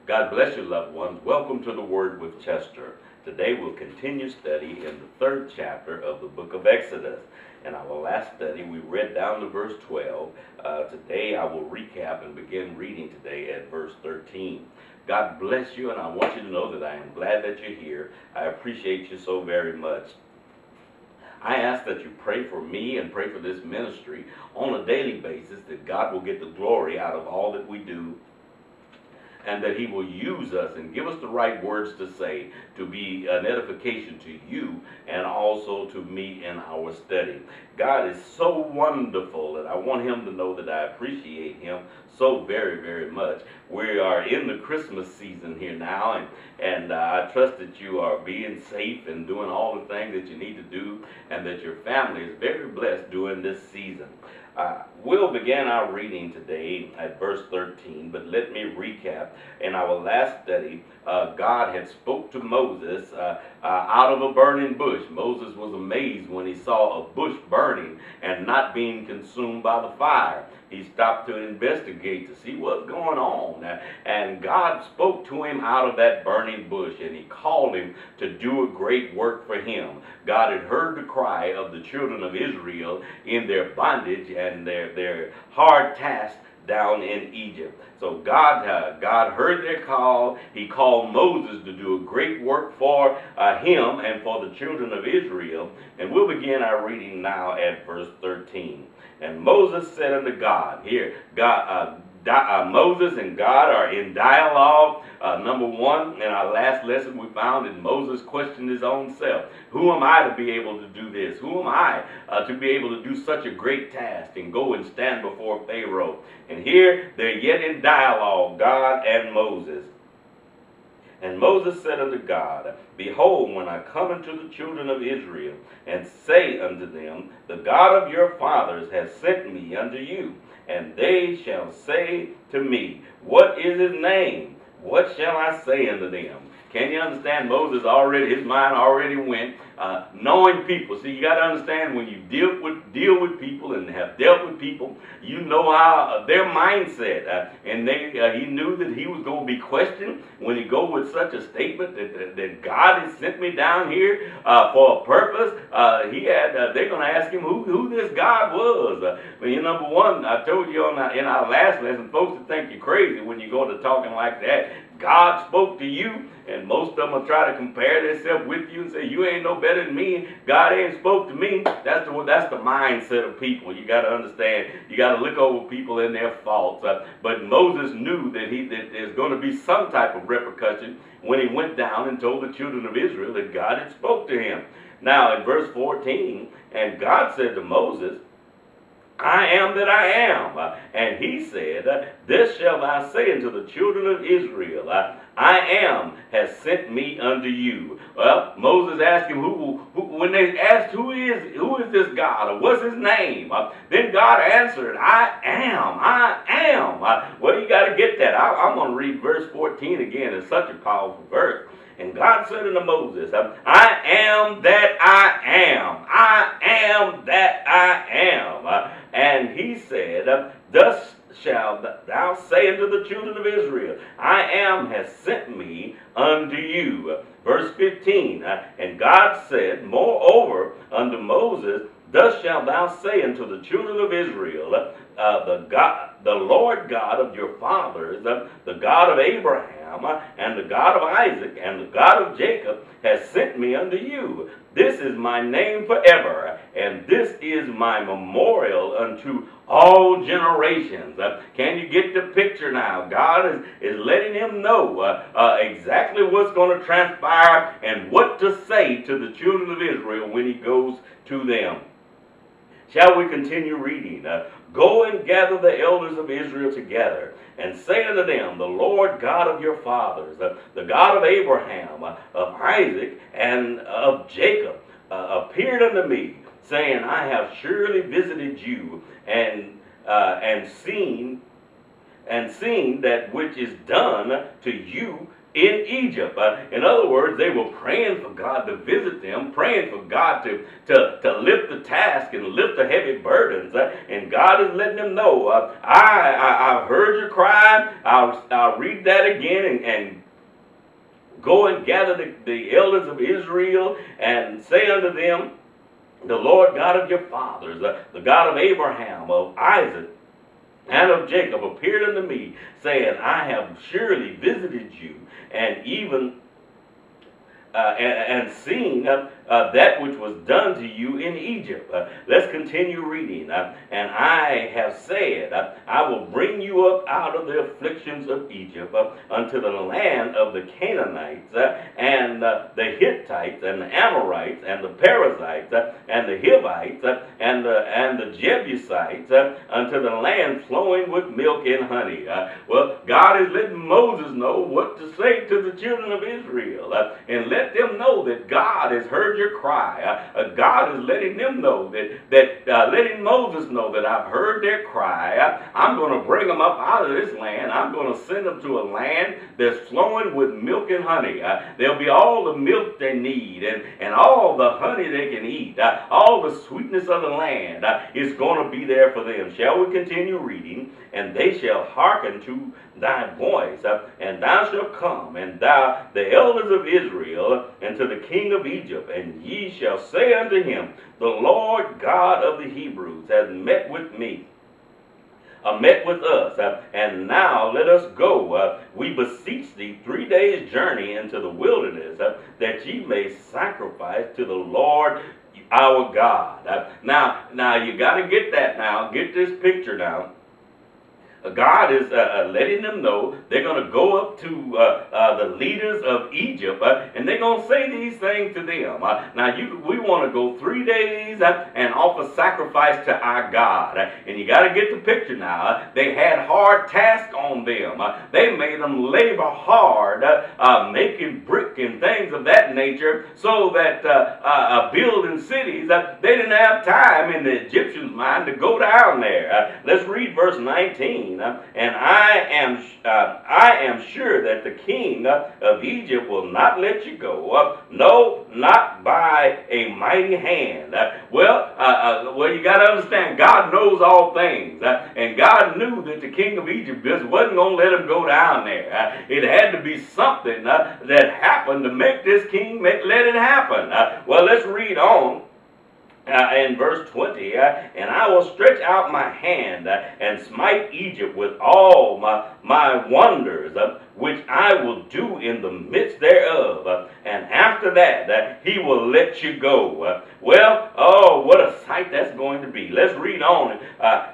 God bless you, loved ones. Welcome to the Word with Chester. Today we'll continue study in the third chapter of the book of Exodus. In our last study, we read down to verse 12. Today I will recap and begin reading today at verse 13. God bless you, and I want you to know that I am glad that you're here. I appreciate you so very much. I ask that you pray for me and pray for this ministry on a daily basis, that God will get the glory out of all that we do, and that He will use us and give us the right words to say to be an edification to you and also to me in our study. God is so wonderful, and I want Him to know that I appreciate Him so very, very much. We are in the Christmas season here now, and I trust that you are being safe and doing all the things that you need to do, and that your family is very blessed during this season. We'll begin our reading today at verse 13, but let me recap. In our last study, God had spoke to Moses out of a burning bush. Moses was amazed when he saw a bush burning and not being consumed by the fire. He stopped to investigate to see what's going on. And God spoke to him out of that burning bush, and He called him to do a great work for Him. God had heard the cry of the children of Israel in their bondage and their hard task down in Egypt. So God heard their call. He called Moses to do a great work for him and for the children of Israel. And we'll begin our reading now at verse 13. And Moses said unto God, Moses and God are in dialogue. Number one, in our last lesson, we found that Moses questioned his own self. Who am I to be able to do this? Who am I to be able to do such a great task and go and stand before Pharaoh? And here they're yet in dialogue, God and Moses. And Moses said unto God, Behold, when I come unto the children of Israel, and say unto them, The God of your fathers has sent me unto you, and they shall say to me, What is His name? What shall I say unto them? Can you understand? Moses his mind already went, knowing people. See, you got to understand, when you deal with people and have dealt with people, you know how their mindset. And he knew that he was going to be questioned when he go with such a statement that God has sent me down here for a purpose. They're going to ask him who this God was. Number one, I told you in our last lesson, folks will think you're crazy when you go to talking like that. God spoke to you, and most of them will try to compare themselves with you and say, you ain't no better than me. God ain't spoke to me. That's the mindset of people. You got to understand. You got to look over people and their faults. But Moses knew that there's going to be some type of repercussion when he went down and told the children of Israel that God had spoke to him. Now in verse 14, and God said to Moses, I am that I am. And he said, This shall thou say unto the children of Israel, I am has sent me unto you. Well, Moses asked him, when they asked who is this God, or what's his name? Then God answered, I am. Well, you got to get that. I'm going to read verse 14 again. It's such a powerful verse. And God said unto Moses, I am that I am. I am that I am. And he said, Thus shalt thou say unto the children of Israel, I am has sent me unto you. Verse 15, and God said, Moreover unto Moses, Thus shalt thou say unto the children of Israel, the Lord God of your fathers, the God of Abraham, and the God of Isaac, and the God of Jacob, has sent me unto you. This is my name forever, and this is my memorial unto all generations. Can you get the picture now? God is letting him know exactly what's going to transpire and what to say to the children of Israel when he goes to them. Shall we continue reading? Go and gather the elders of Israel together, and say unto them, The Lord God of your fathers, the God of Abraham, of Isaac, and of Jacob, appeared unto me, saying, I have surely visited you, and seen that which is done to you in Egypt. In other words, they were praying for God to visit them, praying for God to lift the task and lift the heavy burdens. And God is letting them know, I've heard your cry. I'll read that again and go and gather the elders of Israel and say unto them, the Lord God of your fathers, the God of Abraham, of Isaac, and of Jacob appeared unto me, saying, I have surely visited you, and even and seen that which was done to you in Egypt. Let's continue reading. And I have said, I will bring you up out of the afflictions of Egypt unto the land of the Canaanites and the Hittites and the Amorites and the Perizzites and the Hivites and the Jebusites unto the land flowing with milk and honey. Well, God is letting Moses know what to say to the children of Israel, and let them know that God has heard your cry. God is letting them know letting Moses know that I've heard their cry. I'm going to bring them up out of this land. I'm going to send them to a land that's flowing with milk and honey. There'll be all the milk they need and all the honey they can eat. All the sweetness of the land is going to be there for them. Shall we continue reading? And they shall hearken to thy voice, and thou shalt come, and thou, the elders of Israel, and to the king of Egypt, and ye shall say unto him, the Lord God of the Hebrews has met with me, met with us, and now let us go. We beseech thee 3 days' journey into the wilderness, that ye may sacrifice to the Lord our God. Now you got to get that now. Get this picture now. God is letting them know they're going to go up to the leaders of Egypt, and they're going to say these things to them. We want to go 3 days and offer sacrifice to our God. And you got to get the picture now. They had hard tasks on them. They made them labor hard, making brick and things of that nature, so that building cities, they didn't have time in the Egyptians' mind to go down there. Let's read verse 19. And I am sure that the king of Egypt will not let you go, no, not by a mighty hand. Well, you got to understand, God knows all things, and God knew that the king of Egypt just wasn't going to let him go down there. It had to be something that happened to make this king let it happen. Well, let's read on. In verse 20, and I will stretch out my hand and smite Egypt with all my wonders, which I will do in the midst thereof. And after that, he will let you go. Well, oh, what a sight that's going to be. Let's read on.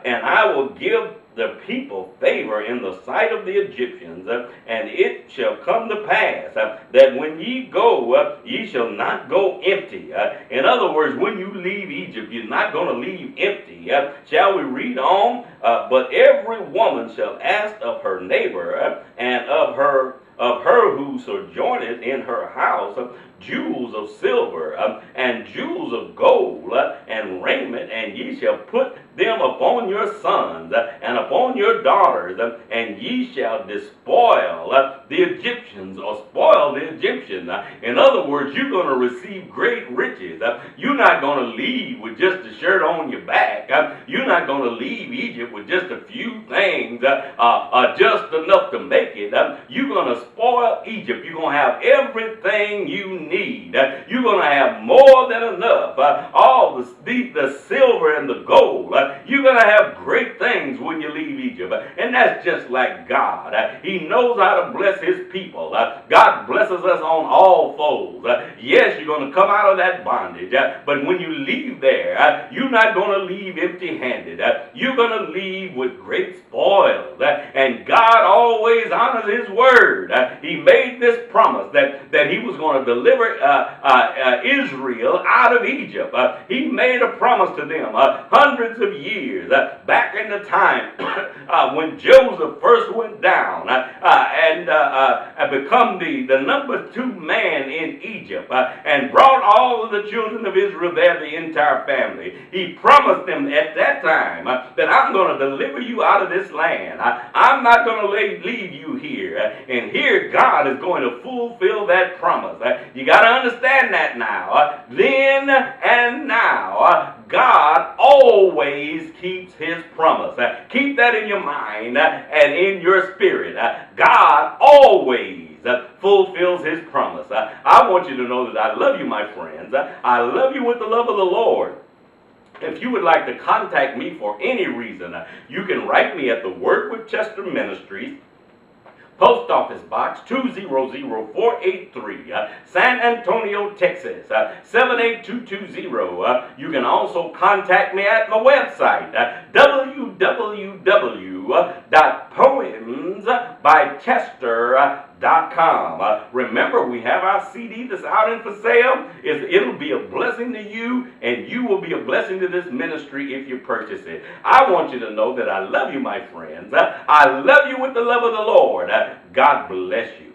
And I will give the people favor in the sight of the Egyptians, and it shall come to pass that when ye go, ye shall not go empty. In other words, when you leave Egypt, you're not going to leave empty. Shall we read on? But every woman shall ask of her neighbor and of her who sojourneth in her house jewels of silver and jewels of gold and raiment, and ye shall put them upon your sons and upon your daughters, and ye shall despoil the Egyptians, or spoil the Egyptians. In other words, you're going to receive great riches. You're not going to leave with just a shirt on your back. You're not going to leave Egypt with just a few things, just enough to make it. You're going to spoil Egypt. You're going to have everything you need. You're going to have more than enough. All the silver and the gold. You're going to have great things when you leave Egypt. And that's just like God. He knows how to bless his people. God blesses us on all folds. Yes, you're going to come out of that bondage. But when you leave there, you're not going to leave empty-handed. You're going to leave with great spoils. And God always honors his word. He made this promise that he was going to deliver Israel out of Egypt. He made a promise to them hundreds of years back in the time when Joseph first went down and become the number 2 man in Egypt and brought all of the children of Israel there, the entire family. He promised them at that time that I'm going to deliver you out of this land. I'm not going to leave you here. here. And here God is going to fulfill that promise. You got to understand that now. Then and now, God always keeps his promise. Keep that in your mind and in your spirit. God always fulfills his promise. I want you to know that I love you, my friends. I love you with the love of the Lord. If you would like to contact me for any reason, you can write me at the Word with Chester Ministries, Post Office Box 200483, San Antonio, Texas, 78220. You can also contact me at my website, www.poemsbychester.com. Remember, we have our CD that's out and for sale. It'll be a blessing to you, and you will be a blessing to this ministry if you purchase it. I want you to know that I love you, my friends. I love you with the love of the Lord. God bless you.